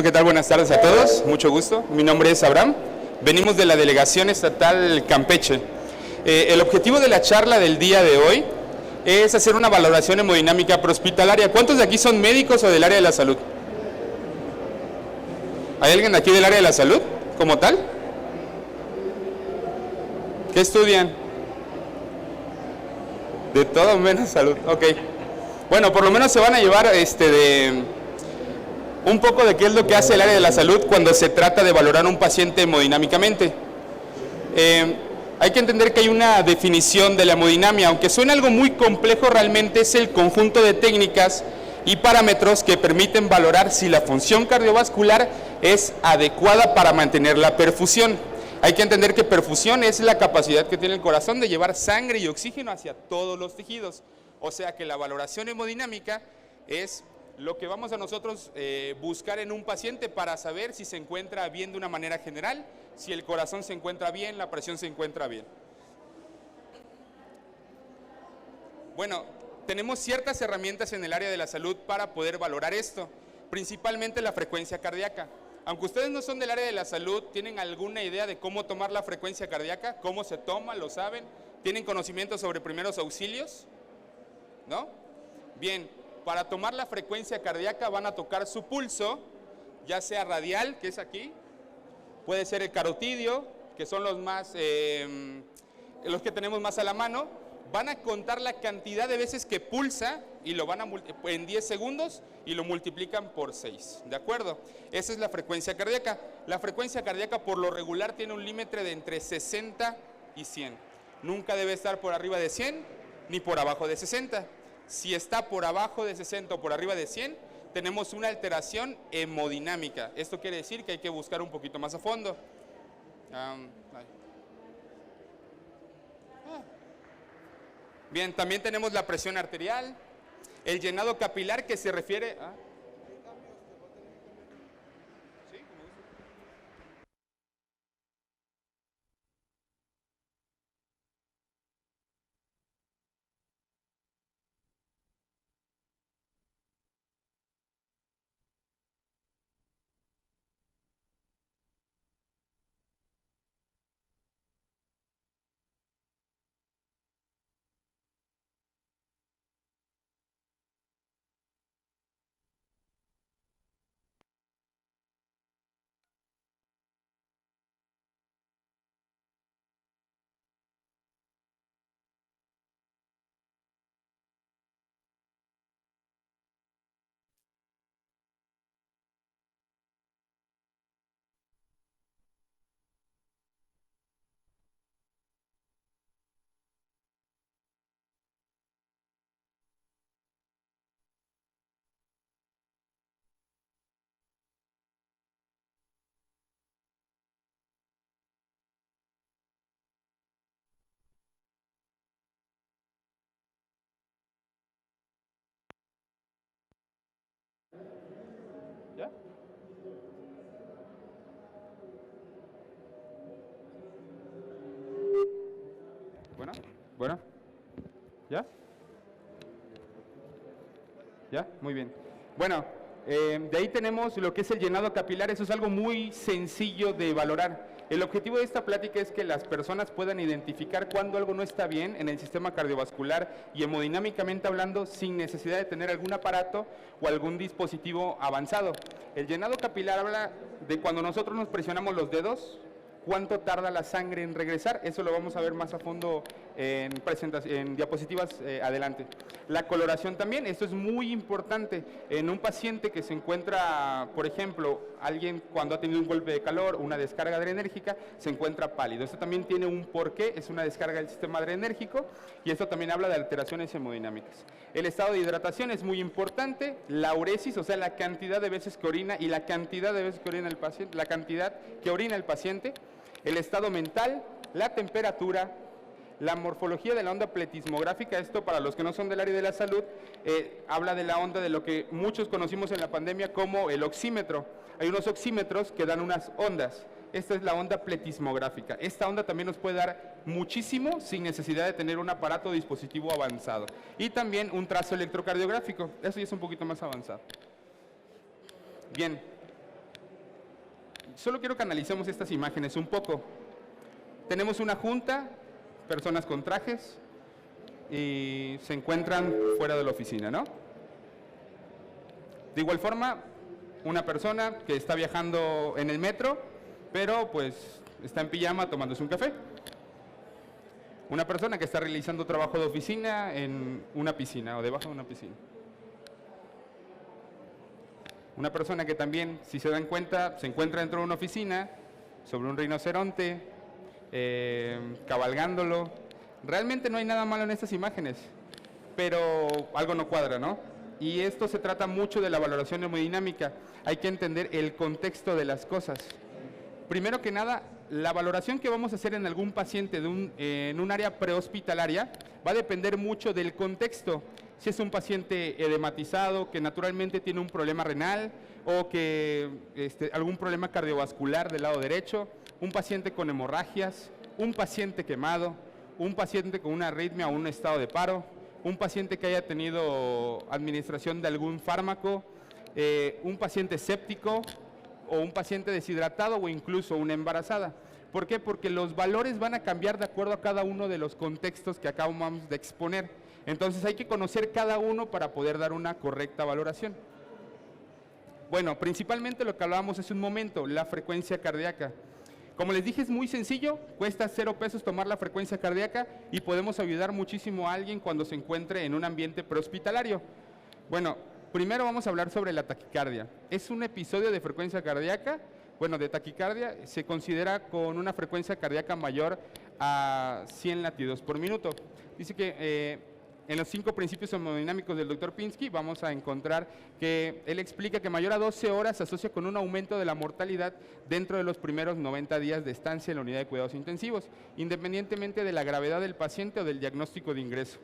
¿qué tal? Buenas tardes a todos, mucho gusto. Mi nombre es Abraham, venimos de la Delegación Estatal Campeche. El objetivo de la charla del día de hoy es hacer una valoración hemodinámica prehospitalaria. ¿Cuántos de aquí son médicos o del área de la salud? ¿Hay alguien de aquí del área de la salud, como tal? ¿Qué estudian? De todo menos salud, ok. Bueno, por lo menos se van a llevar un poco de qué es lo que hace el área de la salud cuando se trata de valorar a un paciente hemodinámicamente. Hay que entender que hay una definición de la hemodinamia, aunque suena algo muy complejo, realmente es el conjunto de técnicas y parámetros que permiten valorar si la función cardiovascular es adecuada para mantener la perfusión. Hay que entender que perfusión es la capacidad que tiene el corazón de llevar sangre y oxígeno hacia todos los tejidos. O sea que la valoración hemodinámica es lo que vamos a nosotros buscar en un paciente para saber si se encuentra bien de una manera general, si el corazón se encuentra bien, la presión se encuentra bien. Bueno, tenemos ciertas herramientas en el área de la salud para poder valorar esto, principalmente la frecuencia cardíaca. Aunque ustedes no son del área de la salud, ¿tienen alguna idea de cómo tomar la frecuencia cardíaca? ¿Cómo se toma? ¿Lo saben? ¿Tienen conocimiento sobre primeros auxilios? ¿No? Bien. Para tomar la frecuencia cardíaca van a tocar su pulso, ya sea radial, que es aquí, puede ser el carotidio, que son los que tenemos más a la mano. Van a contar la cantidad de veces que pulsa y lo van a en 10 segundos y lo multiplican por 6, ¿de acuerdo? Esa es la frecuencia cardíaca. La frecuencia cardíaca por lo regular tiene un límite de entre 60 y 100. Nunca debe estar por arriba de 100 ni por abajo de 60. Si está por abajo de 60 o por arriba de 100, tenemos una alteración hemodinámica. Esto quiere decir que hay que buscar un poquito más a fondo. Bien, también tenemos la presión arterial, el llenado capilar que se refiere a... ¿Ya? Bueno, ¿ya? ¿Ya? Muy bien. Bueno, de ahí tenemos lo que es el llenado capilar. Eso es algo muy sencillo de valorar. El objetivo de esta plática es que las personas puedan identificar cuando algo no está bien en el sistema cardiovascular y hemodinámicamente hablando, sin necesidad de tener algún aparato o algún dispositivo avanzado. El llenado capilar habla de cuando nosotros nos presionamos los dedos, cuánto tarda la sangre en regresar. Eso lo vamos a ver más a fondo en diapositivas adelante. La coloración también, esto es muy importante. En un paciente que se encuentra, por ejemplo, alguien cuando ha tenido un golpe de calor, una descarga adrenérgica, se encuentra pálido. Esto también tiene un porqué, es una descarga del sistema adrenérgico y esto también habla de alteraciones hemodinámicas. El estado de hidratación es muy importante, la uresis, o sea, la cantidad de veces que orina y la cantidad de veces que orina el paciente, la cantidad que orina el paciente. El estado mental, la temperatura, la morfología de la onda pletismográfica, esto para los que no son del área de la salud, habla de la onda de lo que muchos conocimos en la pandemia como el oxímetro. Hay unos oxímetros que dan unas ondas. Esta es la onda pletismográfica. Esta onda también nos puede dar muchísimo sin necesidad de tener un aparato o dispositivo avanzado. Y también un trazo electrocardiográfico. Eso ya es un poquito más avanzado. Bien. solo quiero que analicemos estas imágenes un poco. Tenemos una junta, personas con trajes, y se encuentran fuera de la oficina, ¿no? De igual forma, una persona que está viajando en el metro, pero pues está en pijama tomándose un café. Una persona que está realizando trabajo de oficina en una piscina o debajo de una piscina. Una persona que también, si se dan cuenta, se encuentra dentro de una oficina, sobre un rinoceronte, cabalgándolo. Realmente no hay nada malo en estas imágenes, pero algo no cuadra, ¿no? Y esto se trata mucho de la valoración hemodinámica. Hay que entender el contexto de las cosas. Primero que nada, la valoración que vamos a hacer en algún paciente en un área prehospitalaria va a depender mucho del contexto. Si es un paciente edematizado, que naturalmente tiene un problema renal o que algún problema cardiovascular del lado derecho, un paciente con hemorragias, un paciente quemado, un paciente con una arritmia o un estado de paro, un paciente que haya tenido administración de algún fármaco, un paciente séptico o un paciente deshidratado o incluso una embarazada. ¿Por qué? Porque los valores van a cambiar de acuerdo a cada uno de los contextos que acabamos de exponer. Entonces hay que conocer cada uno para poder dar una correcta valoración. Bueno, principalmente lo que hablábamos hace un momento, la frecuencia cardíaca. Como les dije, es muy sencillo, cuesta 0 pesos tomar la frecuencia cardíaca y podemos ayudar muchísimo a alguien cuando se encuentre en un ambiente prehospitalario. Bueno, primero vamos a hablar sobre la taquicardia. Es un episodio de frecuencia cardíaca, bueno, de taquicardia, se considera con una frecuencia cardíaca mayor a 100 latidos por minuto. Dice que en los 5 principios hemodinámicos del Dr. Pinsky vamos a encontrar que él explica que mayor a 12 horas se asocia con un aumento de la mortalidad dentro de los primeros 90 días de estancia en la unidad de cuidados intensivos, independientemente de la gravedad del paciente o del diagnóstico de ingreso.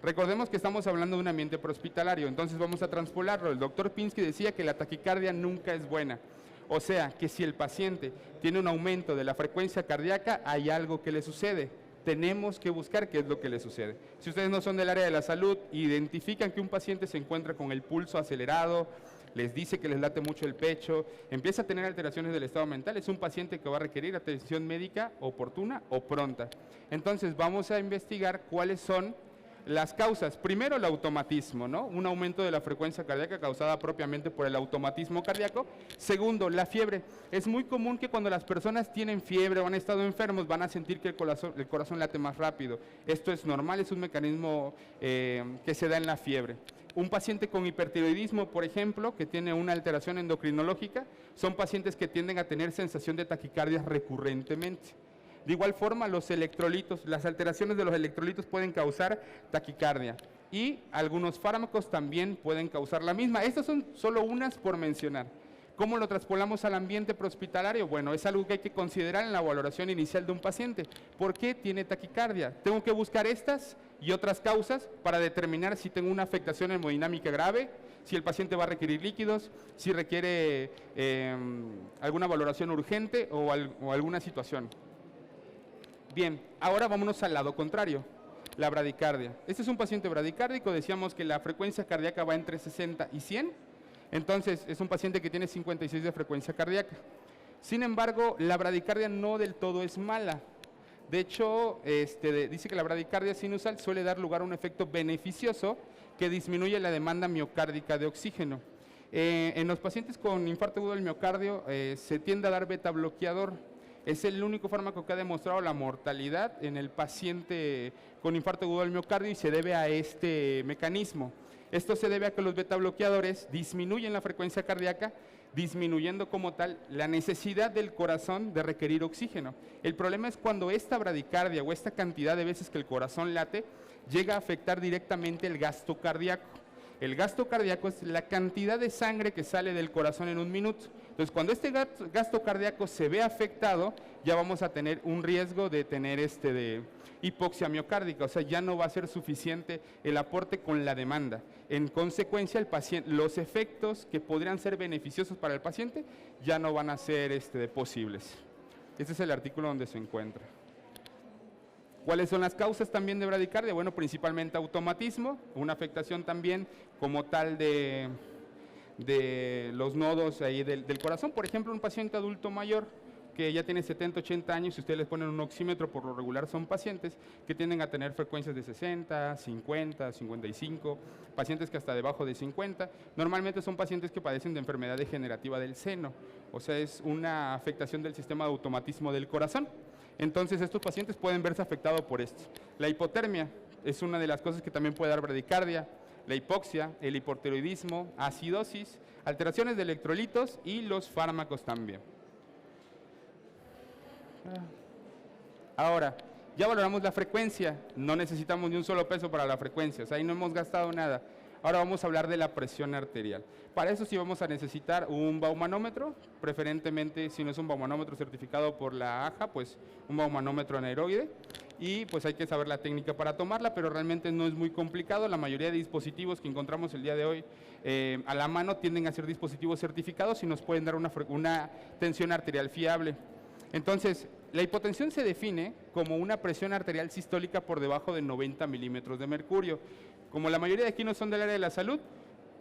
Recordemos que estamos hablando de un ambiente prehospitalario, entonces vamos a transpolarlo. El Dr. Pinsky decía que la taquicardia nunca es buena. O sea, que si el paciente tiene un aumento de la frecuencia cardíaca, hay algo que le sucede. Tenemos que buscar qué es lo que le sucede. Si ustedes no son del área de la salud, identifican que un paciente se encuentra con el pulso acelerado, les dice que les late mucho el pecho, empieza a tener alteraciones del estado mental, es un paciente que va a requerir atención médica oportuna o pronta. Entonces vamos a investigar cuáles son las causas. Primero, el automatismo, ¿no? Un aumento de la frecuencia cardíaca causada propiamente por el automatismo cardíaco. Segundo, la fiebre. Es muy común que cuando las personas tienen fiebre o han estado enfermos van a sentir que el corazón late más rápido. Esto es normal, es un mecanismo que se da en la fiebre. Un paciente con hipertiroidismo, por ejemplo, que tiene una alteración endocrinológica, son pacientes que tienden a tener sensación de taquicardia recurrentemente. De igual forma, los electrolitos, las alteraciones de los electrolitos pueden causar taquicardia y algunos fármacos también pueden causar la misma. Estas son solo unas por mencionar. ¿Cómo lo traspolamos al ambiente prehospitalario? Bueno, es algo que hay que considerar en la valoración inicial de un paciente. ¿Por qué tiene taquicardia? Tengo que buscar estas y otras causas para determinar si tengo una afectación hemodinámica grave, si el paciente va a requerir líquidos, si requiere alguna valoración urgente o alguna situación. Bien, ahora vámonos al lado contrario, la bradicardia. Este es un paciente bradicárdico, decíamos que la frecuencia cardíaca va entre 60 y 100, entonces es un paciente que tiene 56 de frecuencia cardíaca. Sin embargo, la bradicardia no del todo es mala. De hecho, dice que la bradicardia sinusal suele dar lugar a un efecto beneficioso que disminuye la demanda miocárdica de oxígeno. En los pacientes con infarto agudo del miocardio se tiende a dar beta bloqueador. Es el único fármaco que ha demostrado la mortalidad en el paciente con infarto agudo del miocardio y se debe a este mecanismo. Esto se debe a que los beta bloqueadores disminuyen la frecuencia cardíaca, disminuyendo como tal la necesidad del corazón de requerir oxígeno. El problema es cuando esta bradicardia o esta cantidad de veces que el corazón late llega a afectar directamente el gasto cardíaco. El gasto cardíaco es la cantidad de sangre que sale del corazón en un minuto. Entonces, cuando este gasto cardíaco se ve afectado, ya vamos a tener un riesgo de tener de hipoxia miocárdica, o sea, ya no va a ser suficiente el aporte con la demanda. En consecuencia, los efectos que podrían ser beneficiosos para el paciente ya no van a ser posibles. Este es el artículo donde se encuentra. ¿Cuáles son las causas también de bradicardia? Bueno, principalmente automatismo, una afectación también como tal de de los nodos ahí del corazón. Por ejemplo, un paciente adulto mayor que ya tiene 70, 80 años, si ustedes les ponen un oxímetro, por lo regular son pacientes que tienden a tener frecuencias de 60, 50, 55, pacientes que hasta debajo de 50. Normalmente son pacientes que padecen de enfermedad degenerativa del seno, o sea, es una afectación del sistema de automatismo del corazón. Entonces, estos pacientes pueden verse afectados por esto. La hipotermia es una de las cosas que también puede dar bradicardia, la hipoxia, el hipotiroidismo, acidosis, alteraciones de electrolitos y los fármacos también. Ahora, ya valoramos la frecuencia, no necesitamos ni un solo peso para la frecuencia, o sea, ahí no hemos gastado nada. Ahora vamos a hablar de la presión arterial. Para eso sí vamos a necesitar un baumanómetro, preferentemente si no es un baumanómetro certificado por la AJA, pues un baumanómetro anaeroide. Y pues hay que saber la técnica para tomarla, pero realmente no es muy complicado. La mayoría de dispositivos que encontramos el día de hoy a la mano tienden a ser dispositivos certificados y nos pueden dar una tensión arterial fiable. Entonces, la hipotensión se define como una presión arterial sistólica por debajo de 90 milímetros de mercurio. Como la mayoría de aquí no son del área de la salud,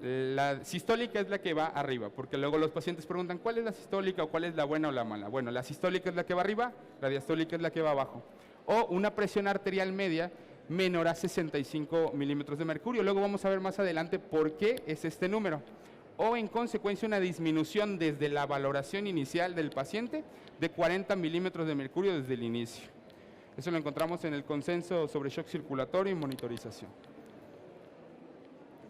la sistólica es la que va arriba, porque luego los pacientes preguntan ¿cuál es la sistólica o cuál es la buena o la mala? Bueno, la sistólica es la que va arriba, la diastólica es la que va abajo. O una presión arterial media menor a 65 milímetros de mercurio. Luego vamos a ver más adelante por qué es este número. O en consecuencia una disminución desde la valoración inicial del paciente de 40 milímetros de mercurio desde el inicio. Eso lo encontramos en el consenso sobre shock circulatorio y monitorización.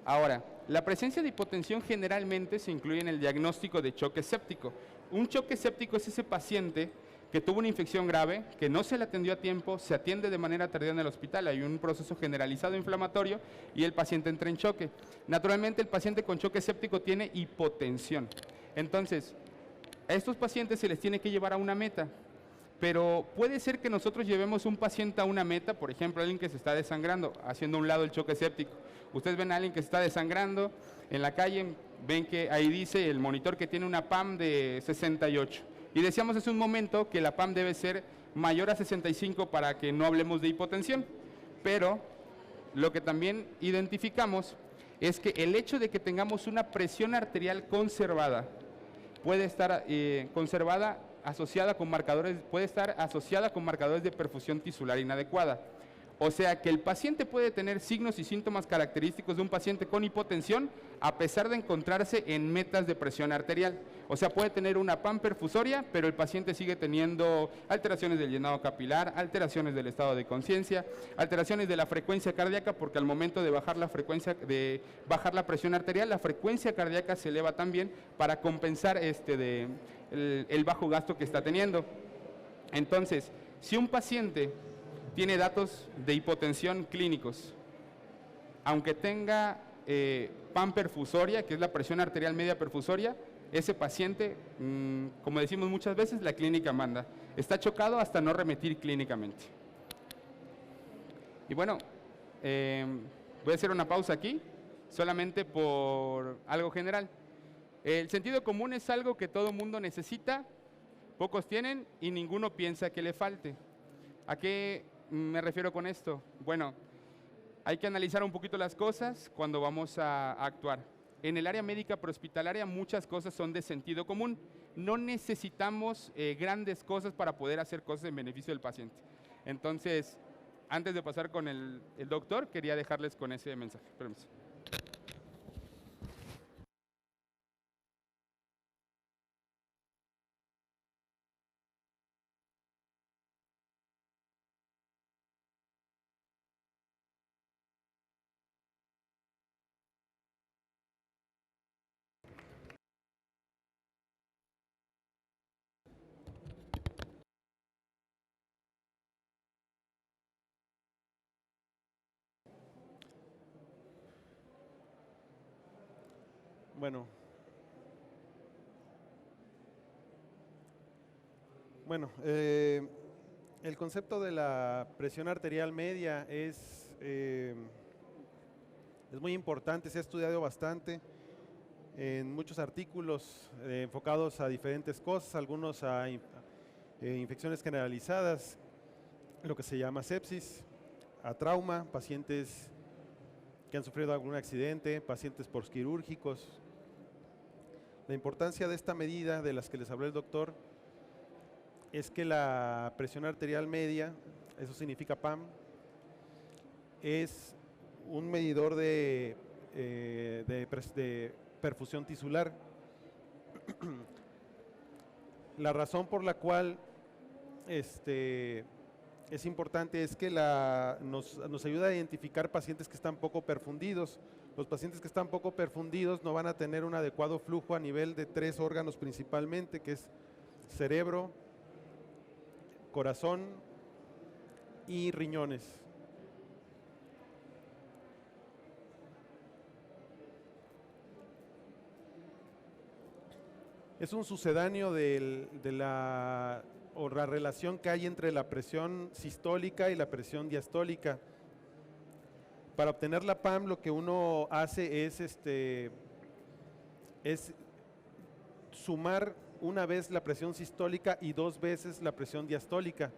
Ahora, la presencia de hipotensión generalmente se incluye en el diagnóstico de choque séptico. Un choque séptico es ese paciente que tuvo una infección grave, que no se le atendió a tiempo, se atiende de manera tardía en el hospital, hay un proceso generalizado inflamatorio y el paciente entra en choque. Naturalmente, el paciente con choque séptico tiene hipotensión. Entonces, a estos pacientes se les tiene que llevar a una meta, pero puede ser que nosotros llevemos un paciente a una meta, por ejemplo, alguien que se está desangrando, haciendo a un lado el choque séptico. Ustedes ven a alguien que se está desangrando en la calle, ven que ahí dice el monitor que tiene una PAM de 68. Y decíamos hace un momento que la PAM debe ser mayor a 65 para que no hablemos de hipotensión. Pero lo que también identificamos es que el hecho de que tengamos una presión arterial conservada puede estar conservada asociada con marcadores, puede estar asociada con marcadores de perfusión tisular inadecuada. O sea que el paciente puede tener signos y síntomas característicos de un paciente con hipotensión a pesar de encontrarse en metas de presión arterial. O sea, puede tener una PAM perfusoria, pero el paciente sigue teniendo alteraciones del llenado capilar, alteraciones del estado de conciencia, alteraciones de la frecuencia cardíaca, porque al momento de bajar la presión arterial, la frecuencia cardíaca se eleva también para compensar el bajo gasto que está teniendo. Entonces, si un paciente tiene datos de hipotensión clínicos, aunque tenga PAM perfusoria, que es la presión arterial media perfusoria, ese paciente, como decimos muchas veces, la clínica manda. Está chocado hasta no remitir clínicamente. Y bueno, voy a hacer una pausa aquí, solamente por algo general. El sentido común es algo que todo mundo necesita, pocos tienen y ninguno piensa que le falte. ¿A qué me refiero con esto? Bueno, hay que analizar un poquito las cosas cuando vamos a actuar. En el área médica prehospitalaria muchas cosas son de sentido común. No necesitamos grandes cosas para poder hacer cosas en beneficio del paciente. Entonces, antes de pasar con el doctor, quería dejarles con ese mensaje. Permiso. El concepto de la presión arterial media es muy importante, se ha estudiado bastante en muchos artículos enfocados a diferentes cosas, algunos a infecciones generalizadas, lo que se llama sepsis, a trauma, pacientes que han sufrido algún accidente, pacientes postquirúrgicos, La importancia de esta medida de las que les habló el doctor es que la presión arterial media, eso significa PAM, es un medidor de perfusión tisular. La razón por la cual es importante es que nos ayuda a identificar pacientes que están poco perfundidos. Los pacientes que están poco perfundidos no van a tener un adecuado flujo a nivel de 3 órganos principalmente, que es cerebro, corazón y riñones. Es un sucedáneo de la relación que hay entre la presión sistólica y la presión diastólica. Para obtener la PAM lo que uno hace es sumar una vez la presión sistólica y 2 veces la presión diastólica.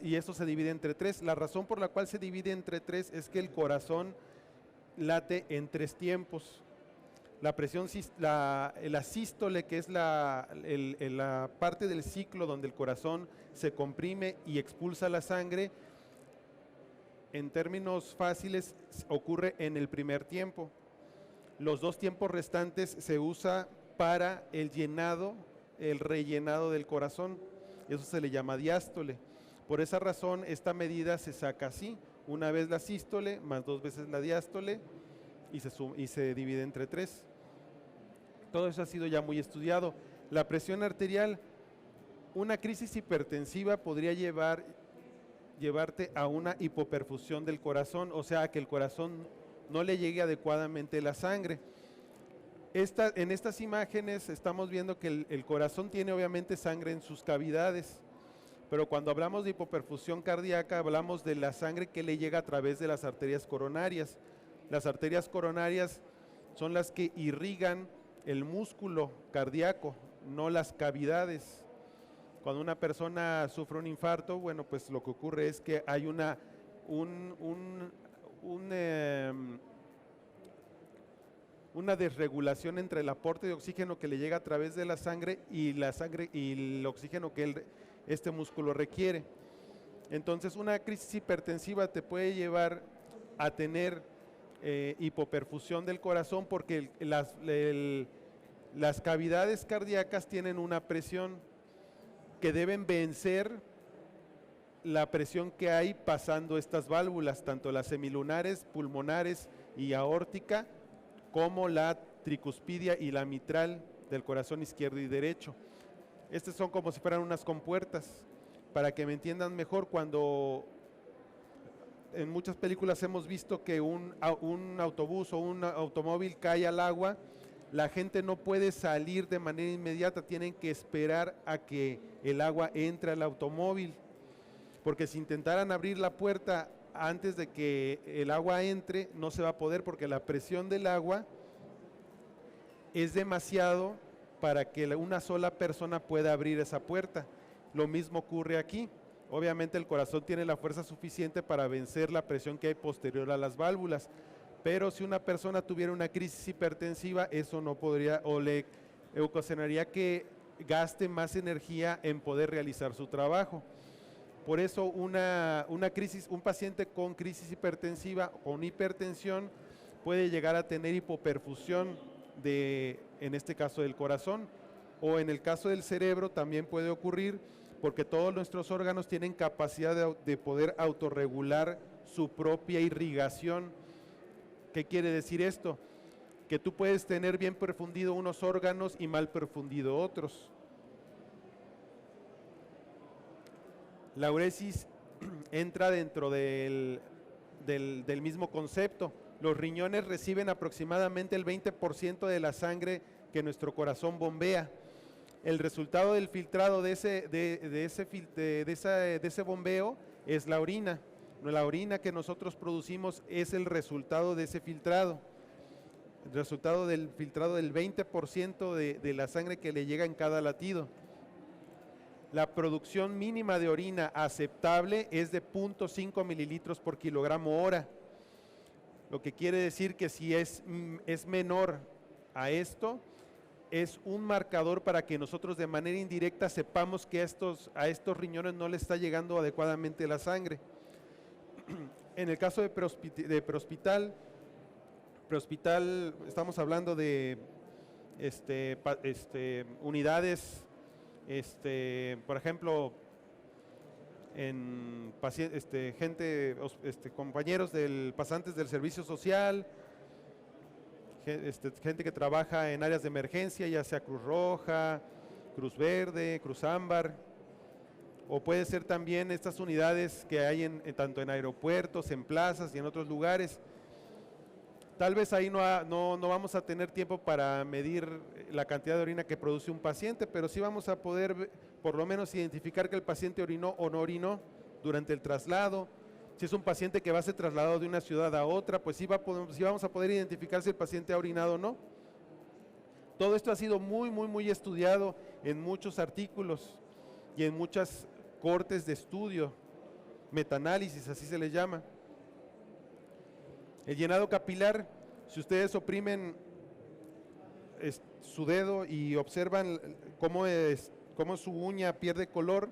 Y eso se divide entre 3. La razón por la cual se divide entre 3 es que el corazón late en 3 tiempos. La presión, la sístole, que es la parte del ciclo donde el corazón se comprime y expulsa la sangre, en términos fáciles ocurre en el primer tiempo. Los 2 tiempos restantes se usa para el rellenado del corazón. Eso se le llama diástole. Por esa razón esta medida se saca así: una vez la sístole más 2 veces la diástole y se divide entre 3. Todo eso ha sido ya muy estudiado. La presión arterial, una crisis hipertensiva podría llevarte a una hipoperfusión del corazón, o sea, que el corazón no le llegue adecuadamente la sangre. En estas imágenes estamos viendo que el corazón tiene obviamente sangre en sus cavidades, pero cuando hablamos de hipoperfusión cardíaca hablamos de la sangre que le llega a través de las arterias coronarias. Las arterias coronarias son las que irrigan el músculo cardíaco, no las cavidades. Cuando una persona sufre un infarto, bueno, pues lo que ocurre es que hay una desregulación entre el aporte de oxígeno que le llega a través de la sangre y el oxígeno que este músculo requiere. Entonces, una crisis hipertensiva te puede llevar a tener hipoperfusión del corazón porque las cavidades cardíacas tienen una presión que deben vencer la presión que hay pasando estas válvulas, tanto las semilunares, pulmonares y aórtica, como la tricuspidia y la mitral del corazón izquierdo y derecho. Estas son como si fueran unas compuertas. Para que me entiendan mejor, cuando en muchas películas hemos visto que un autobús o un automóvil cae al agua, la gente no puede salir de manera inmediata, tienen que esperar a que el agua entre al automóvil, porque si intentaran abrir la puerta antes de que el agua entre, no se va a poder porque la presión del agua es demasiado para que una sola persona pueda abrir esa puerta. Lo mismo ocurre aquí. Obviamente el corazón tiene la fuerza suficiente para vencer la presión que hay posterior a las válvulas, pero si una persona tuviera una crisis hipertensiva, eso no podría, o le ocasionaría que gaste más energía en poder realizar su trabajo. Por eso un paciente con crisis hipertensiva, con hipertensión, puede llegar a tener hipoperfusión en este caso del corazón, o en el caso del cerebro también puede ocurrir, porque todos nuestros órganos tienen capacidad de poder autorregular su propia irrigación. ¿Qué quiere decir esto? Que tú puedes tener bien perfundido unos órganos y mal perfundido otros. La uresis entra dentro del mismo concepto. Los riñones reciben aproximadamente el 20% de la sangre que nuestro corazón bombea. El resultado del filtrado de ese bombeo es la orina. La orina que nosotros producimos es el resultado de ese filtrado. El resultado del filtrado del 20% de la sangre que le llega en cada latido. La producción mínima de orina aceptable es de 0.5 mililitros por kilogramo hora. Lo que quiere decir que si es menor a esto, es un marcador para que nosotros de manera indirecta sepamos que a estos riñones no le está llegando adecuadamente la sangre. En el caso de prehospital, estamos hablando de unidades, por ejemplo, en compañeros pasantes del servicio social, gente que trabaja en áreas de emergencia, ya sea Cruz Roja, Cruz Verde, Cruz Ámbar, o puede ser también estas unidades que hay tanto en aeropuertos, en plazas y en otros lugares. Tal vez ahí no vamos a tener tiempo para medir la cantidad de orina que produce un paciente, pero sí vamos a poder por lo menos identificar que el paciente orinó o no orinó durante el traslado. Si es un paciente que va a ser trasladado de una ciudad a otra, pues sí vamos a poder identificar si el paciente ha orinado o no. Todo esto ha sido muy estudiado en muchos artículos y en muchas cortes de estudio, metaanálisis, así se les llama. El llenado capilar, si ustedes oprimen su dedo y observan cómo su uña pierde color,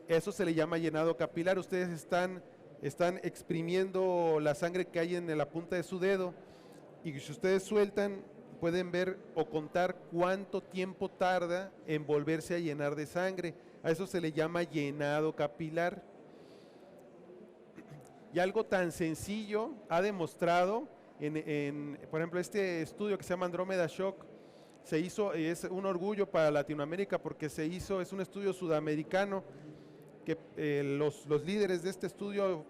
eso se le llama llenado capilar. Ustedes están exprimiendo la sangre que hay en la punta de su dedo, y si ustedes sueltan, pueden ver o contar cuánto tiempo tarda en volverse a llenar de sangre. A eso se le llama llenado capilar. Y algo tan sencillo ha demostrado, por ejemplo, este estudio que se llama Andrómeda Shock, se hizo, y es un orgullo para Latinoamérica porque es un estudio sudamericano, que los líderes de este estudio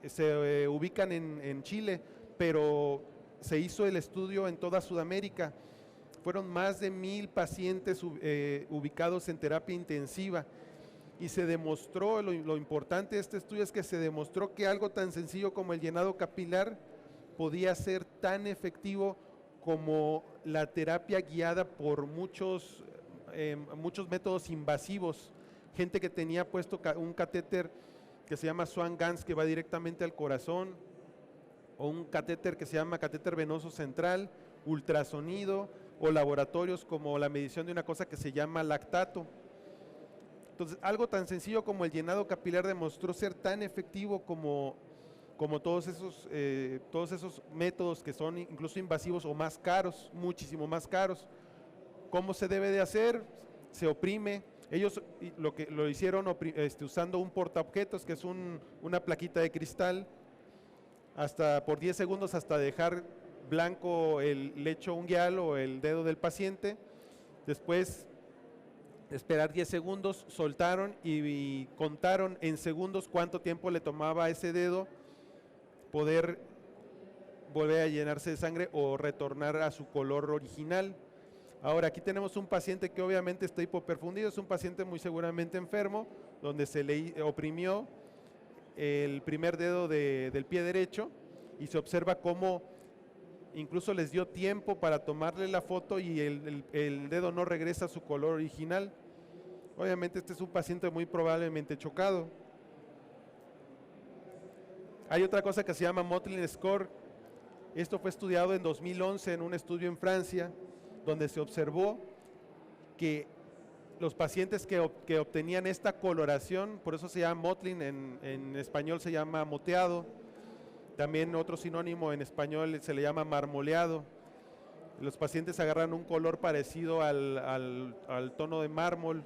se ubican en Chile, pero se hizo el estudio en toda Sudamérica. Fueron más de 1000 pacientes ubicados en terapia intensiva. Y se demostró, lo importante de este estudio es que se demostró que algo tan sencillo como el llenado capilar podía ser tan efectivo como la terapia guiada por muchos métodos invasivos. Gente que tenía puesto un catéter que se llama Swan-Ganz, que va directamente al corazón, o un catéter que se llama catéter venoso central, ultrasonido, o laboratorios como la medición de una cosa que se llama lactato. Entonces, algo tan sencillo como el llenado capilar demostró ser tan efectivo como todos esos métodos que son incluso invasivos o más caros, muchísimo más caros. ¿Cómo se debe de hacer? Se oprime. Ellos lo hicieron usando un portaobjetos, que es una plaquita de cristal, por 10 segundos hasta dejar blanco el lecho unguial o el dedo del paciente. Después esperar 10 segundos, soltaron y contaron en segundos cuánto tiempo le tomaba a ese dedo poder volver a llenarse de sangre o retornar a su color original. Ahora, aquí tenemos un paciente que obviamente está hipoperfundido, es un paciente muy seguramente enfermo, donde se le oprimió el primer dedo del pie derecho, y se observa cómo incluso les dio tiempo para tomarle la foto y el dedo no regresa a su color original. Obviamente este es un paciente muy probablemente chocado. Hay otra cosa que se llama Motley Score. Esto fue estudiado en 2011 en un estudio en Francia, donde se observó que los pacientes que obtenían esta coloración, por eso se llama Mottling, en español se llama moteado, también otro sinónimo en español se le llama marmoleado. Los pacientes agarran un color parecido al tono de mármol,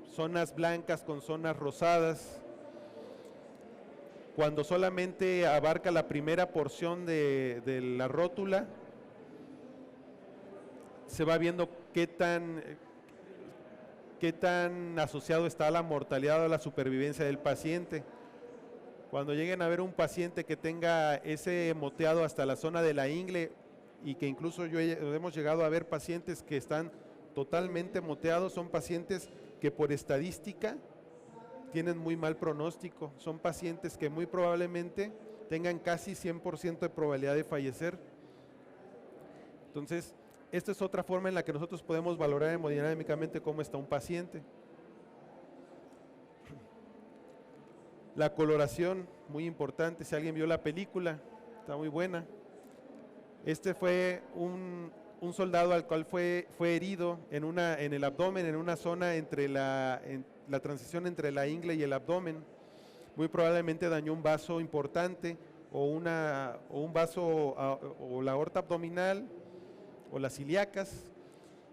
zonas blancas con zonas rosadas. Cuando solamente abarca la primera porción de la rótula, se va viendo qué tan asociado está a la mortalidad o a la supervivencia del paciente. Cuando lleguen a ver un paciente que tenga ese moteado hasta la zona de la ingle, y que incluso hemos llegado a ver pacientes que están totalmente moteados, son pacientes que por estadística tienen muy mal pronóstico, son pacientes que muy probablemente tengan casi 100% de probabilidad de fallecer. Entonces, esta es otra forma en la que nosotros podemos valorar hemodinámicamente cómo está un paciente. La coloración, muy importante. Si alguien vio la película, está muy buena. Este fue un soldado al cual fue herido en el abdomen, en una zona entre la transición entre la ingle y el abdomen. Muy probablemente dañó un vaso importante o un vaso o la aorta abdominal o las ilíacas,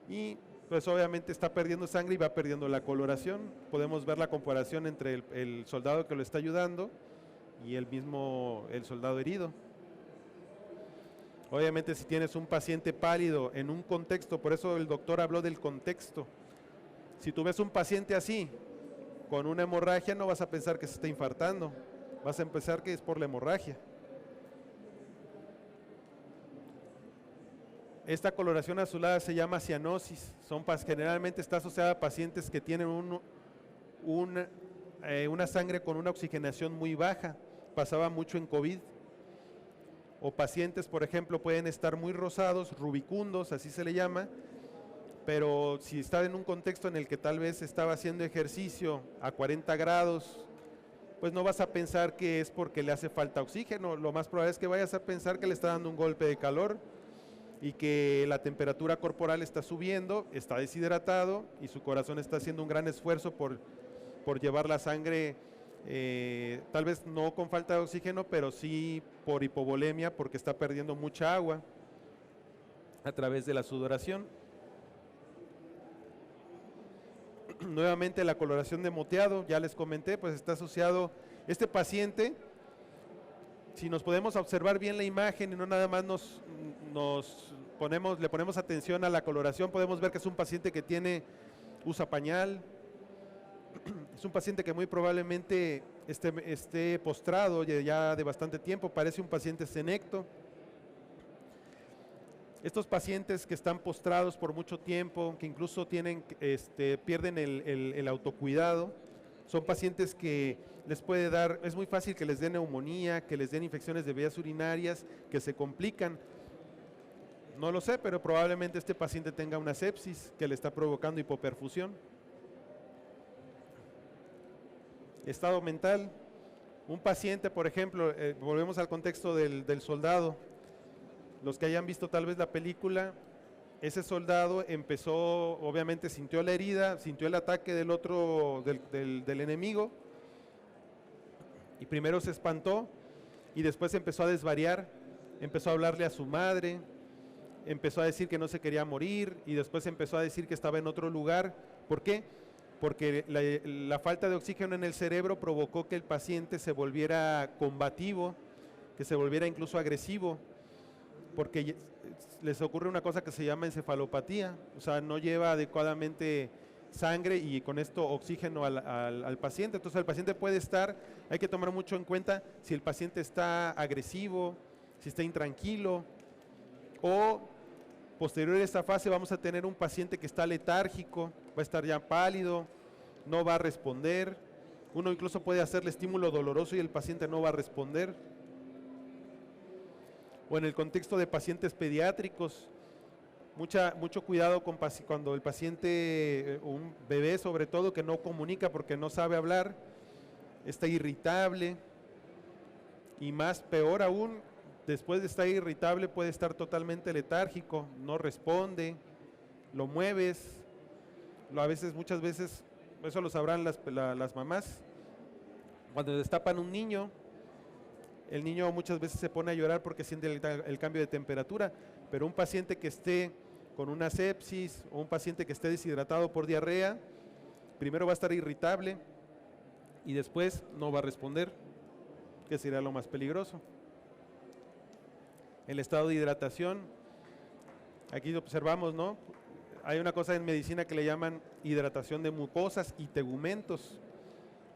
y pues obviamente está perdiendo sangre y va perdiendo la coloración. Podemos ver la comparación entre el soldado que lo está ayudando y el soldado herido. Obviamente si tienes un paciente pálido en un contexto, por eso el doctor habló del contexto. Si tú ves un paciente así, con una hemorragia, no vas a pensar que se está infartando, vas a pensar que es por la hemorragia. Esta coloración azulada se llama cianosis, generalmente está asociada a pacientes que tienen una sangre con una oxigenación muy baja, pasaba mucho en COVID. O pacientes, por ejemplo, pueden estar muy rosados, rubicundos, así se le llama, pero si está en un contexto en el que tal vez estaba haciendo ejercicio a 40 grados, pues no vas a pensar que es porque le hace falta oxígeno. Lo más probable es que vayas a pensar que le está dando un golpe de calor y que la temperatura corporal está subiendo, está deshidratado y su corazón está haciendo un gran esfuerzo por llevar la sangre, tal vez no con falta de oxígeno, pero sí por hipovolemia, porque está perdiendo mucha agua a través de la sudoración. Nuevamente la coloración de moteado, ya les comenté, pues está asociado este paciente. Si nos podemos observar bien la imagen y no nada más le ponemos atención a la coloración, podemos ver que es un paciente que usa pañal. Es un paciente que muy probablemente esté postrado ya de bastante tiempo, parece un paciente senecto. Estos pacientes que están postrados por mucho tiempo, que incluso pierden el autocuidado, son pacientes que les puede dar, es muy fácil que les den neumonía, que les den infecciones de vías urinarias, que se complican. No lo sé, pero probablemente este paciente tenga una sepsis que le está provocando hipoperfusión. Estado mental, un paciente, por ejemplo, volvemos al contexto del soldado. Los que hayan visto tal vez la película, ese soldado empezó, obviamente sintió la herida, sintió el ataque del enemigo, y primero se espantó y después empezó a desvariar, empezó a hablarle a su madre, empezó a decir que no se quería morir, y después empezó a decir que estaba en otro lugar. ¿Por qué? Porque la falta de oxígeno en el cerebro provocó que el paciente se volviera combativo, que se volviera incluso agresivo, porque les ocurre una cosa que se llama encefalopatía, o sea, no lleva adecuadamente sangre y con esto oxígeno al paciente. Entonces el paciente puede estar, hay que tomar mucho en cuenta si el paciente está agresivo, si está intranquilo, o posterior a esta fase vamos a tener un paciente que está letárgico, va a estar ya pálido, no va a responder. Uno incluso puede hacerle estímulo doloroso y el paciente no va a responder. O en el contexto de pacientes pediátricos, mucho cuidado cuando el paciente, un bebé sobre todo, que no comunica porque no sabe hablar, está irritable, y más peor aún, después de estar irritable puede estar totalmente letárgico, no responde, lo mueves, muchas veces, eso lo sabrán las mamás, cuando destapan un niño, el niño muchas veces se pone a llorar porque siente el cambio de temperatura, pero un paciente que esté con una sepsis o un paciente que esté deshidratado por diarrea, primero va a estar irritable y después no va a responder, que sería lo más peligroso. El estado de hidratación, aquí observamos, ¿no? Hay una cosa en medicina que le llaman hidratación de mucosas y tegumentos.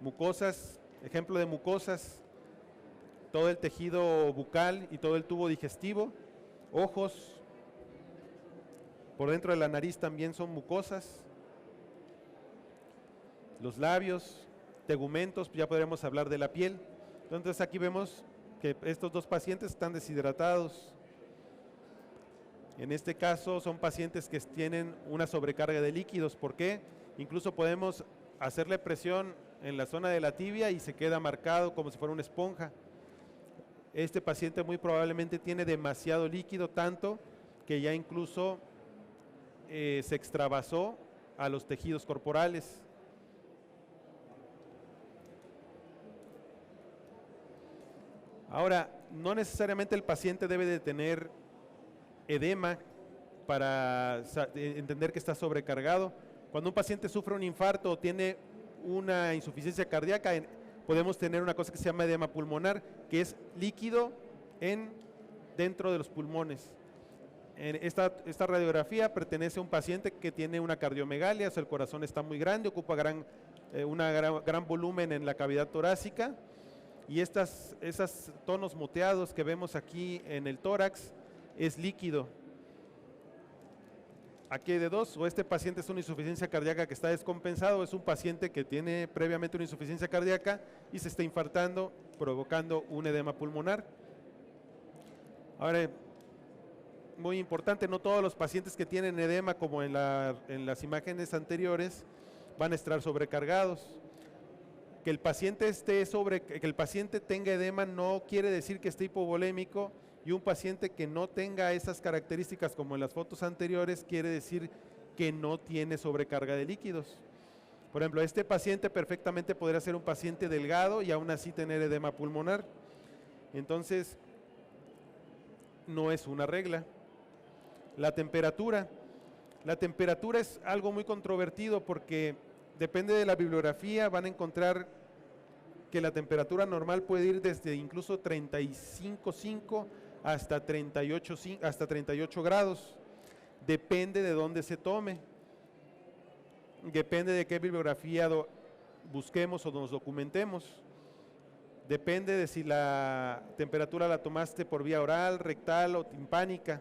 Mucosas, ejemplo de mucosas, todo el tejido bucal y todo el tubo digestivo, ojos, por dentro de la nariz también son mucosas, los labios, tegumentos, ya podremos hablar de la piel. Entonces aquí vemos que estos dos pacientes están deshidratados. En este caso son pacientes que tienen una sobrecarga de líquidos. ¿Por qué? Incluso podemos hacerle presión en la zona de la tibia y se queda marcado como si fuera una esponja. este paciente muy probablemente tiene demasiado líquido, tanto que ya incluso se extravasó a los tejidos corporales. Ahora, no necesariamente el paciente debe de tener edema para entender que está sobrecargado. Cuando un paciente sufre un infarto o tiene una insuficiencia cardíaca, podemos tener una cosa que se llama edema pulmonar, que es líquido dentro de los pulmones. Esta radiografía pertenece a un paciente que tiene una cardiomegalia, o sea, el corazón está muy grande, ocupa gran volumen en la cavidad torácica, y esos tonos moteados que vemos aquí en el tórax es líquido. Aquí hay de dos: o este paciente es una insuficiencia cardíaca que está descompensado, o es un paciente que tiene previamente una insuficiencia cardíaca y se está infartando, provocando un edema pulmonar. Ahora, muy importante, no todos los pacientes que tienen edema, como en las imágenes anteriores, van a estar sobrecargados. Que el paciente tenga edema no quiere decir que esté hipovolémico, y un paciente que no tenga esas características como en las fotos anteriores quiere decir que no tiene sobrecarga de líquidos. Por ejemplo, este paciente perfectamente podría ser un paciente delgado y aún así tener edema pulmonar. Entonces, no es una regla. La temperatura es algo muy controvertido, porque depende de la bibliografía. Van a encontrar que la temperatura normal puede ir desde incluso 35,5 hasta 38 grados. Depende de dónde se tome, depende de qué bibliografía busquemos o nos documentemos, depende de si la temperatura la tomaste por vía oral, rectal o timpánica,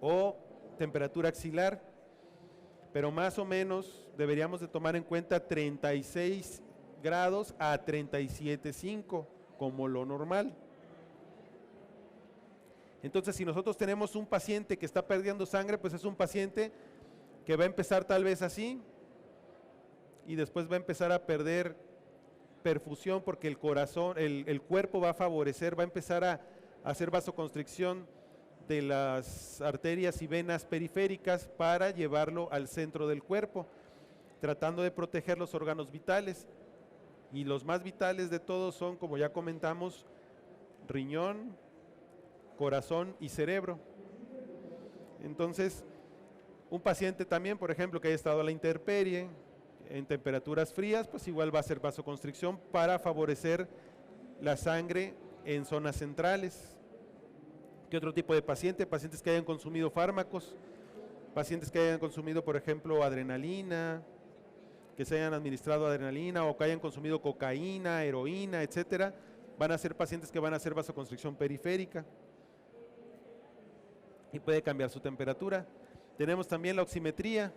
o temperatura axilar, pero más o menos deberíamos de tomar en cuenta 36 grados a 37,5 como lo normal. Entonces, si nosotros tenemos un paciente que está perdiendo sangre, pues es un paciente que va a empezar tal vez así, y después va a empezar a perder perfusión, porque el corazón, el cuerpo va a favorecer, va a empezar a hacer vasoconstricción de las arterias y venas periféricas para llevarlo al centro del cuerpo, tratando de proteger los órganos vitales. Y los más vitales de todos son, como ya comentamos, riñón, corazón y cerebro. Entonces, un paciente también, por ejemplo, que haya estado a la intemperie, en temperaturas frías, pues igual va a hacer vasoconstricción para favorecer la sangre en zonas centrales. ¿Qué otro tipo de paciente? Pacientes que hayan consumido fármacos, pacientes que hayan consumido, por ejemplo, adrenalina, que se hayan administrado adrenalina, o que hayan consumido cocaína, heroína, etcétera, van a ser pacientes que van a hacer vasoconstricción periférica y puede cambiar su temperatura. Tenemos también la oximetría.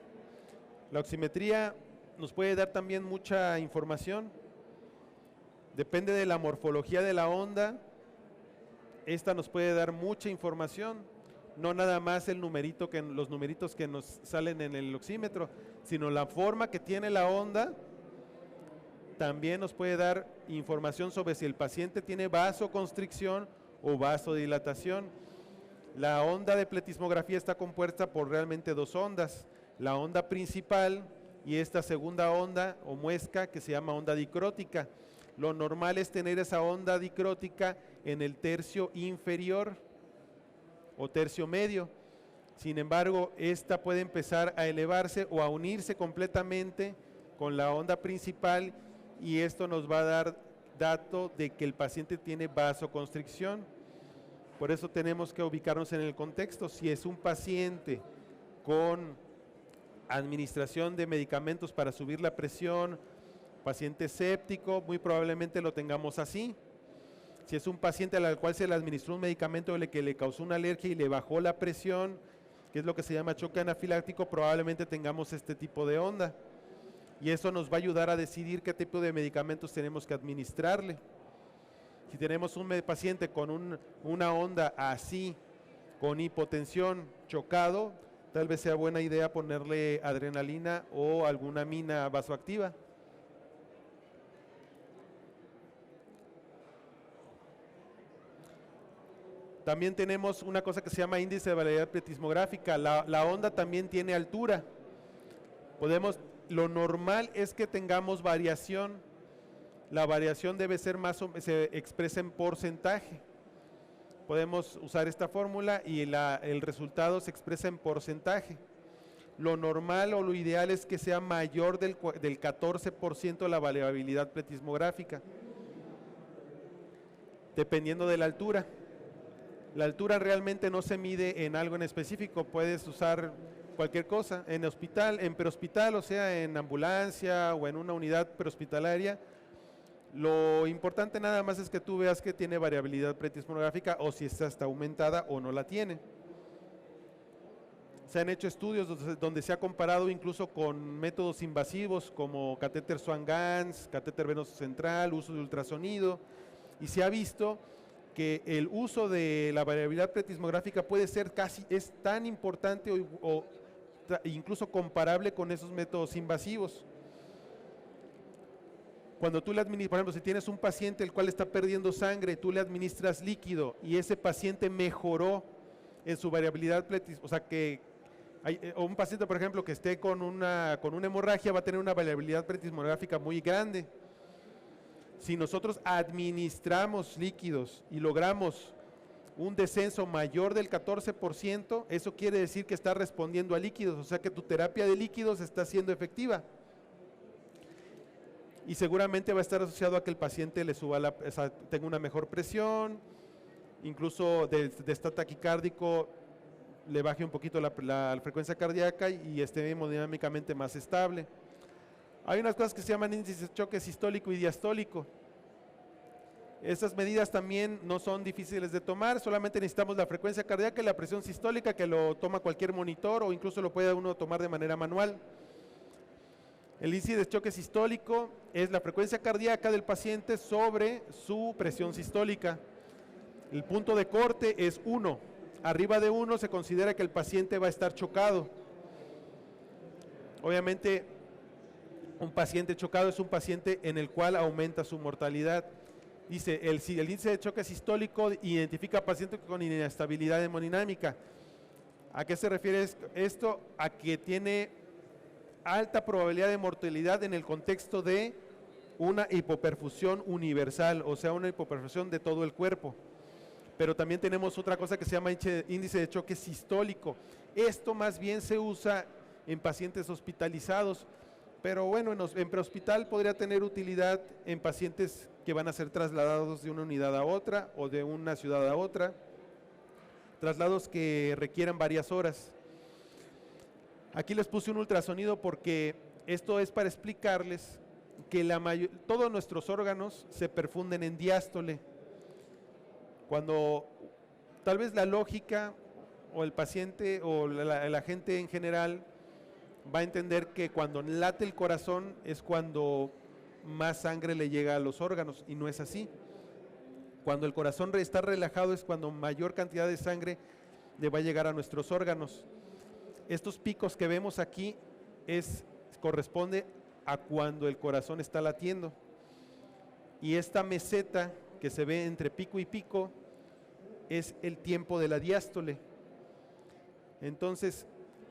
La oximetría nos puede dar también mucha información. Depende de la morfología de la onda, esta nos puede dar mucha información, no nada más los numeritos que nos salen en el oxímetro, sino la forma que tiene la onda. También nos puede dar información sobre si el paciente tiene vasoconstricción o vasodilatación. La onda de pletismografía está compuesta por realmente dos ondas: la onda principal y esta segunda onda o muesca que se llama onda dicrótica. Lo normal es tener esa onda dicrótica en el tercio inferior o tercio medio. Sin embargo, esta puede empezar a elevarse o a unirse completamente con la onda principal, y esto nos va a dar dato de que el paciente tiene vasoconstricción. Por eso tenemos que ubicarnos en el contexto. Si es un paciente con administración de medicamentos para subir la presión, paciente séptico, muy probablemente lo tengamos así. Si es un paciente al cual se le administró un medicamento que le causó una alergia y le bajó la presión, que es lo que se llama choque anafiláctico, probablemente tengamos este tipo de onda. Y eso nos va a ayudar a decidir qué tipo de medicamentos tenemos que administrarle. Si tenemos un paciente con una onda así, con hipotensión, chocado, tal vez sea buena idea ponerle adrenalina o alguna amina vasoactiva. También tenemos una cosa que se llama índice de variabilidad pletismográfica. La onda también tiene altura. Lo normal es que tengamos variación. La variación debe ser se expresa en porcentaje. Podemos usar esta fórmula y el resultado se expresa en porcentaje. Lo normal o lo ideal es que sea mayor del 14% la variabilidad pletismográfica, dependiendo de la altura. La altura realmente no se mide en algo en específico, puedes usar cualquier cosa, en prehospital, o sea, en ambulancia o en una unidad prehospitalaria. Lo importante nada más es que tú veas que tiene variabilidad pletismográfica o si esta está aumentada o no la tiene. Se han hecho estudios donde se ha comparado incluso con métodos invasivos como catéter Swan-Ganz, catéter venoso central, uso de ultrasonido, y se ha visto que el uso de la variabilidad pletismográfica puede ser es tan importante o incluso comparable con esos métodos invasivos. Cuando tú le administras, por ejemplo, si tienes un paciente el cual está perdiendo sangre, tú le administras líquido y ese paciente mejoró en su variabilidad pletismográfica, o sea que o un paciente, por ejemplo, que esté con una hemorragia va a tener una variabilidad pletismográfica muy grande. Si nosotros administramos líquidos y logramos un descenso mayor del 14%, eso quiere decir que está respondiendo a líquidos, o sea que tu terapia de líquidos está siendo efectiva. Y seguramente va a estar asociado a que el paciente le suba tenga una mejor presión, incluso de estado taquicárdico le baje un poquito la frecuencia cardíaca y esté hemodinámicamente más estable. Hay unas cosas que se llaman índices de choque sistólico y diastólico. Estas medidas también no son difíciles de tomar, solamente necesitamos la frecuencia cardíaca y la presión sistólica, que lo toma cualquier monitor o incluso lo puede uno tomar de manera manual. El índice de choque sistólico es la frecuencia cardíaca del paciente sobre su presión sistólica. El punto de corte es 1. Arriba de 1 se considera que el paciente va a estar chocado. Obviamente, un paciente chocado es un paciente en el cual aumenta su mortalidad. Dice, el índice de choque sistólico identifica a pacientes con inestabilidad hemodinámica. ¿A qué se refiere esto? A que tiene alta probabilidad de mortalidad en el contexto de una hipoperfusión universal, o sea, una hipoperfusión de todo el cuerpo. Pero también tenemos otra cosa que se llama índice de choque sistólico. Esto más bien se usa en pacientes hospitalizados, pero bueno, en prehospital podría tener utilidad en pacientes que van a ser trasladados de una unidad a otra o de una ciudad a otra, traslados que requieran varias horas. Aquí les puse un ultrasonido porque esto es para explicarles que todos nuestros órganos se perfunden en diástole. Cuando tal vez la lógica o el paciente o la gente en general va a entender que cuando late el corazón es cuando más sangre le llega a los órganos, y no es así. Cuando el corazón está relajado es cuando mayor cantidad de sangre le va a llegar a nuestros órganos. Estos picos que vemos aquí corresponde a cuando el corazón está latiendo, y esta meseta que se ve entre pico y pico es el tiempo de la diástole. Entonces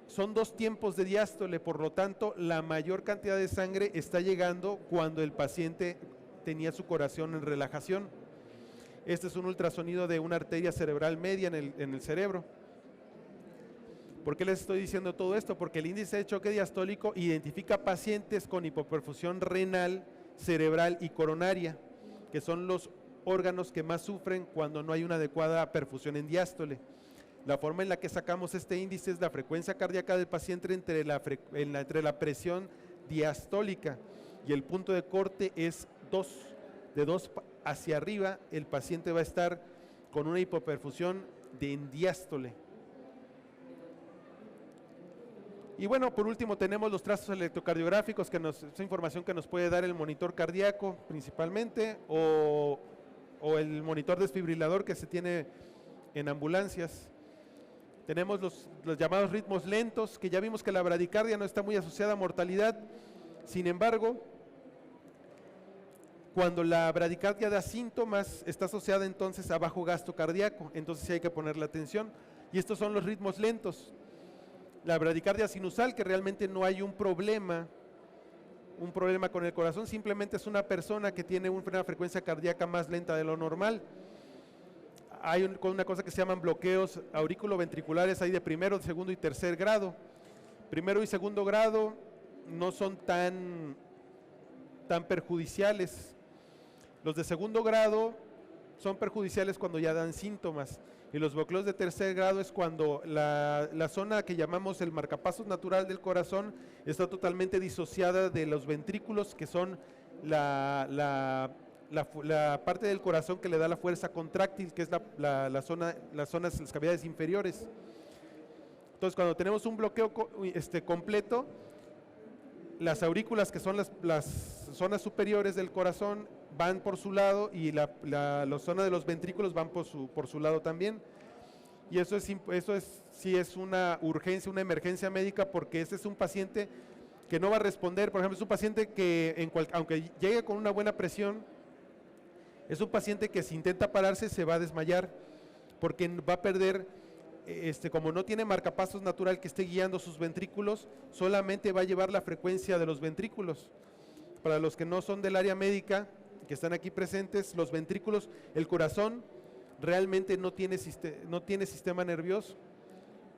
son dos tiempos de diástole, por lo tanto la mayor cantidad de sangre está llegando cuando el paciente tenía su corazón en relajación. Este es un ultrasonido de una arteria cerebral media en el cerebro. ¿Por qué les estoy diciendo todo esto? Porque el índice de choque diastólico identifica pacientes con hipoperfusión renal, cerebral y coronaria, que son los órganos que más sufren cuando no hay una adecuada perfusión en diástole. La forma en la que sacamos este índice es la frecuencia cardíaca del paciente entre la presión diastólica, y el punto de corte es 2. De 2 hacia arriba el paciente va a estar con una hipoperfusión en diástole. Y bueno, por último tenemos los trazos electrocardiográficos, que es información que nos puede dar el monitor cardíaco principalmente, o el monitor desfibrilador que se tiene en ambulancias. Tenemos los llamados ritmos lentos, que ya vimos que la bradicardia no está muy asociada a mortalidad. Sin embargo, Cuando la bradicardia da síntomas, está asociada entonces a bajo gasto cardíaco, entonces sí hay que ponerle atención. Y estos son los ritmos lentos. La bradicardia sinusal, que realmente no hay un problema con el corazón, simplemente es una persona que tiene una frecuencia cardíaca más lenta de lo normal. Hay una cosa que se llaman bloqueos auriculoventriculares, hay de primero, segundo y tercer grado. Primero y segundo grado no son tan perjudiciales. Los de segundo grado son perjudiciales cuando ya dan síntomas, y los bloqueos de tercer grado es cuando la zona que llamamos el marcapasos natural del corazón está totalmente disociada de los ventrículos, que son la parte del corazón que le da la fuerza contráctil, que es las cavidades inferiores. Entonces, cuando tenemos un bloqueo completo, las aurículas, que son las zonas superiores del corazón, van por su lado, y la zona de los ventrículos van por su lado también. Y eso sí es una urgencia, una emergencia médica, porque este es un paciente que no va a responder. Por ejemplo, es un paciente que aunque llegue con una buena presión, es un paciente que si intenta pararse se va a desmayar, porque va a perder, como no tiene marcapasos natural que esté guiando sus ventrículos, solamente va a llevar la frecuencia de los ventrículos. Para los que no son del área médica, que están aquí presentes, los ventrículos, el corazón realmente no tiene sistema nervioso.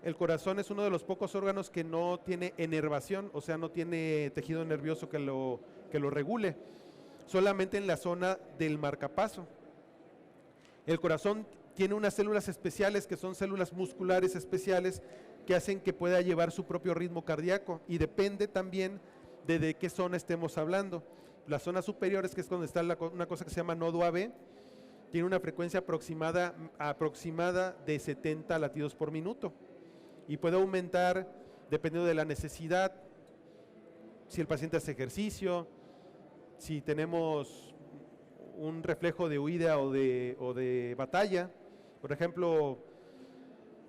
El corazón es uno de los pocos órganos que no tiene enervación, o sea, no tiene tejido nervioso que lo regule, solamente en la zona del marcapaso. El corazón tiene unas células especiales, que son células musculares especiales, que hacen que pueda llevar su propio ritmo cardíaco, y depende también de qué zona estemos hablando. Las zonas superiores, que es donde está una cosa que se llama nodo AB, tiene una frecuencia aproximada de 70 latidos por minuto, y puede aumentar dependiendo de la necesidad, si el paciente hace ejercicio, si tenemos un reflejo de huida o de batalla. Por ejemplo,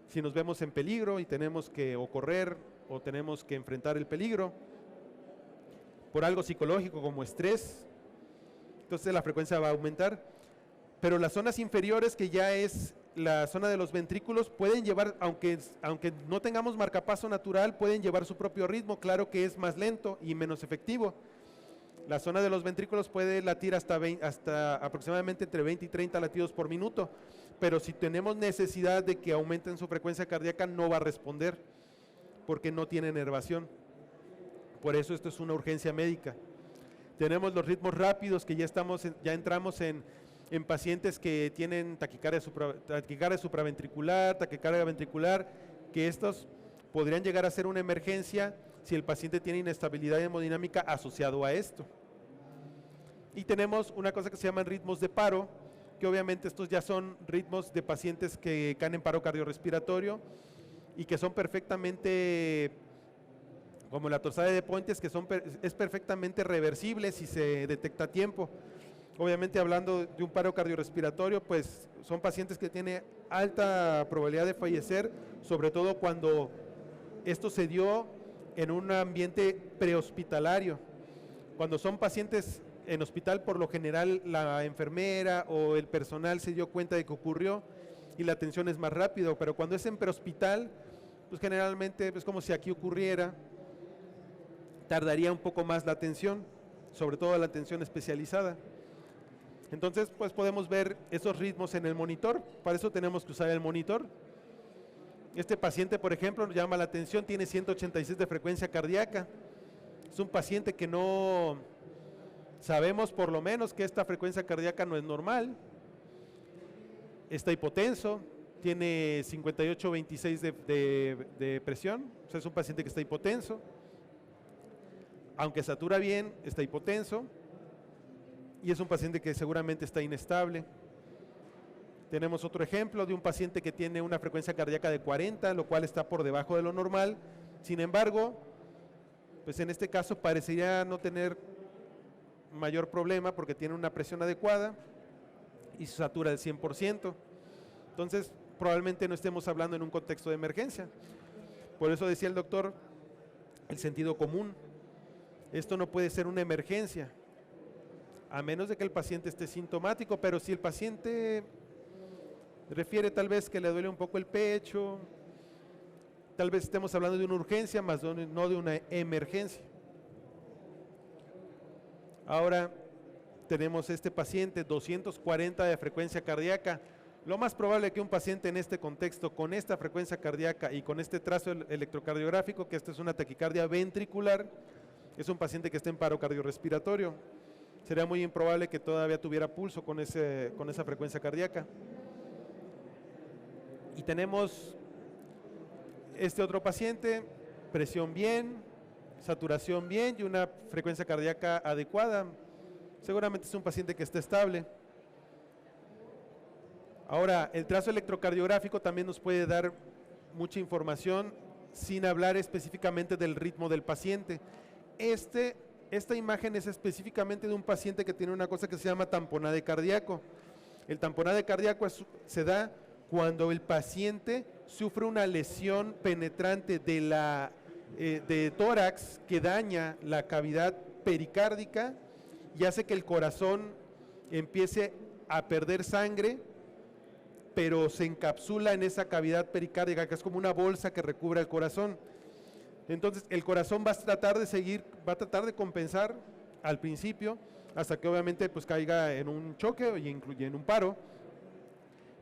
si nos vemos en peligro y tenemos que o correr o tenemos que enfrentar el peligro por algo psicológico como estrés, entonces la frecuencia va a aumentar. Pero las zonas inferiores, que ya es la zona de los ventrículos, pueden llevar, aunque no tengamos marcapaso natural, pueden llevar su propio ritmo. Claro que es más lento y menos efectivo. La zona de los ventrículos puede latir hasta aproximadamente entre 20 y 30 latidos por minuto, pero si tenemos necesidad de que aumenten su frecuencia cardíaca, no va a responder, porque no tiene enervación. Por eso esto es una urgencia médica. Tenemos los ritmos rápidos, que ya entramos en pacientes que tienen taquicardia supraventricular, taquicardia ventricular, que estos podrían llegar a ser una emergencia si el paciente tiene inestabilidad hemodinámica asociado a esto. Y tenemos una cosa que se llaman ritmos de paro, que obviamente estos ya son ritmos de pacientes que caen en paro cardiorrespiratorio y que son perfectamente, como la torsade de Puentes, que es perfectamente reversible si se detecta a tiempo. Obviamente, hablando de un paro cardiorrespiratorio, pues son pacientes que tienen alta probabilidad de fallecer, sobre todo cuando esto se dio en un ambiente prehospitalario. Cuando son pacientes en hospital, por lo general la enfermera o el personal se dio cuenta de que ocurrió y la atención es más rápido, pero cuando es en prehospital, pues generalmente es como si aquí ocurriera, tardaría un poco más la atención, sobre todo la atención especializada. Entonces, pues podemos ver esos ritmos en el monitor. Para eso tenemos que usar el monitor. Este paciente, por ejemplo, nos llama la atención, tiene 186 de frecuencia cardíaca. Es un paciente que no sabemos, por lo menos, que esta frecuencia cardíaca no es normal. Está hipotenso, tiene 58/26 de presión, o sea, es un paciente que está hipotenso. Aunque satura bien, está hipotenso. Y es un paciente que seguramente está inestable. Tenemos otro ejemplo de un paciente que tiene una frecuencia cardíaca de 40, lo cual está por debajo de lo normal. Sin embargo, pues en este caso parecería no tener mayor problema porque tiene una presión adecuada y se satura del 100%. Entonces, probablemente no estemos hablando en un contexto de emergencia. Por eso decía el doctor, el sentido común. Esto no puede ser una emergencia. a menos de que el paciente esté sintomático, pero si el paciente refiere tal vez que le duele un poco el pecho, tal vez estemos hablando de una urgencia, más no de una emergencia. Ahora tenemos este paciente, 240 de frecuencia cardíaca. Lo más probable es que un paciente en este contexto, con esta frecuencia cardíaca y con este trazo electrocardiográfico, que esto es una taquicardia ventricular, es un paciente que está en paro cardiorrespiratorio. Sería muy improbable que todavía tuviera pulso con esa frecuencia cardíaca. Y tenemos este otro paciente, presión bien, saturación bien y una frecuencia cardíaca adecuada. Seguramente es un paciente que está estable. Ahora, el trazo electrocardiográfico también nos puede dar mucha información sin hablar específicamente del ritmo del paciente. Esta imagen es específicamente de un paciente que tiene una cosa que se llama tamponade cardíaco. El tamponade cardíaco se da cuando el paciente sufre una lesión penetrante de tórax que daña la cavidad pericárdica y hace que el corazón empiece a perder sangre, pero se encapsula en esa cavidad pericárdica, que es como una bolsa que recubre el corazón. Entonces el corazón va a tratar de compensar al principio, hasta que obviamente pues caiga en un choque y en un paro.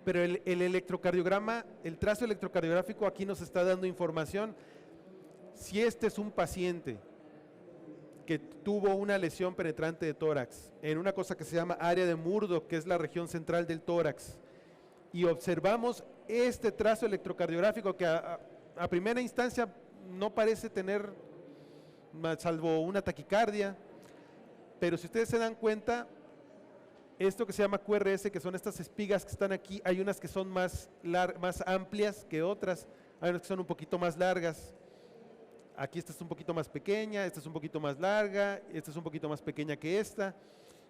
Pero el electrocardiograma, el trazo electrocardiográfico aquí nos está dando información. Si este es un paciente que tuvo una lesión penetrante de tórax en una cosa que se llama área de Murdoch, que es la región central del tórax, y observamos este trazo electrocardiográfico que a primera instancia no parece tener, salvo una taquicardia, pero si ustedes se dan cuenta, esto que se llama QRS, que son estas espigas que están aquí, hay unas que son más amplias que otras, hay unas que son un poquito más largas. Aquí esta es un poquito más pequeña, esta es un poquito más larga, esta es un poquito más pequeña que esta.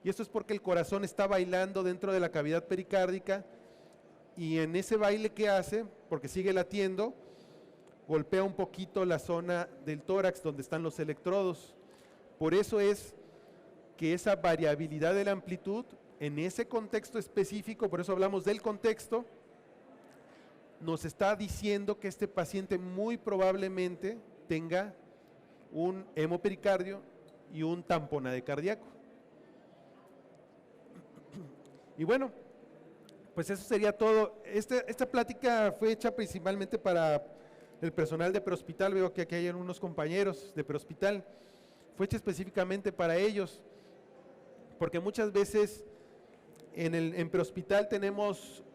Y esto es porque el corazón está bailando dentro de la cavidad pericárdica y en ese baile que hace, porque sigue latiendo, golpea un poquito la zona del tórax donde están los electrodos. Por eso es que esa variabilidad de la amplitud en ese contexto específico, por eso hablamos del contexto, nos está diciendo que este paciente muy probablemente tenga un hemopericardio y un tamponade cardíaco. Y bueno, pues eso sería todo. Esta plática fue hecha principalmente para el personal de prehospital. Veo que aquí hay unos compañeros de prehospital. Fue hecha específicamente para ellos, porque muchas veces en prehospital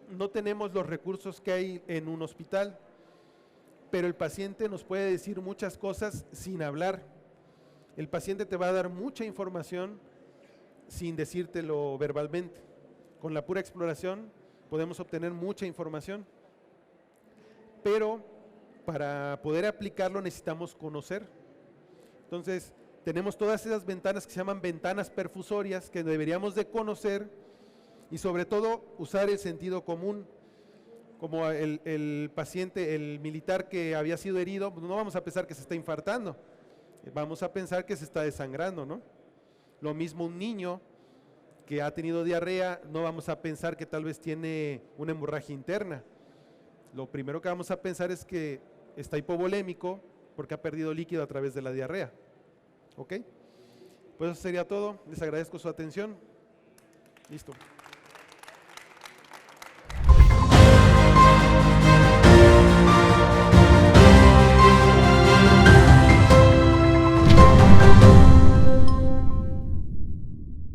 no tenemos los recursos que hay en un hospital, pero el paciente nos puede decir muchas cosas sin hablar. El paciente te va a dar mucha información sin decírtelo verbalmente. Con la pura exploración podemos obtener mucha información, pero para poder aplicarlo necesitamos conocer. Entonces, tenemos todas esas ventanas que se llaman ventanas perfusorias que deberíamos de conocer y sobre todo usar el sentido común. Como el paciente, el militar que había sido herido, pues no vamos a pensar que se está infartando, vamos a pensar que se está desangrando, ¿no? Lo mismo un niño que ha tenido diarrea, no vamos a pensar que tal vez tiene una hemorragia interna. Lo primero que vamos a pensar es que está hipovolémico porque ha perdido líquido a través de la diarrea. ¿Ok? Pues eso sería todo. Les agradezco su atención. Listo.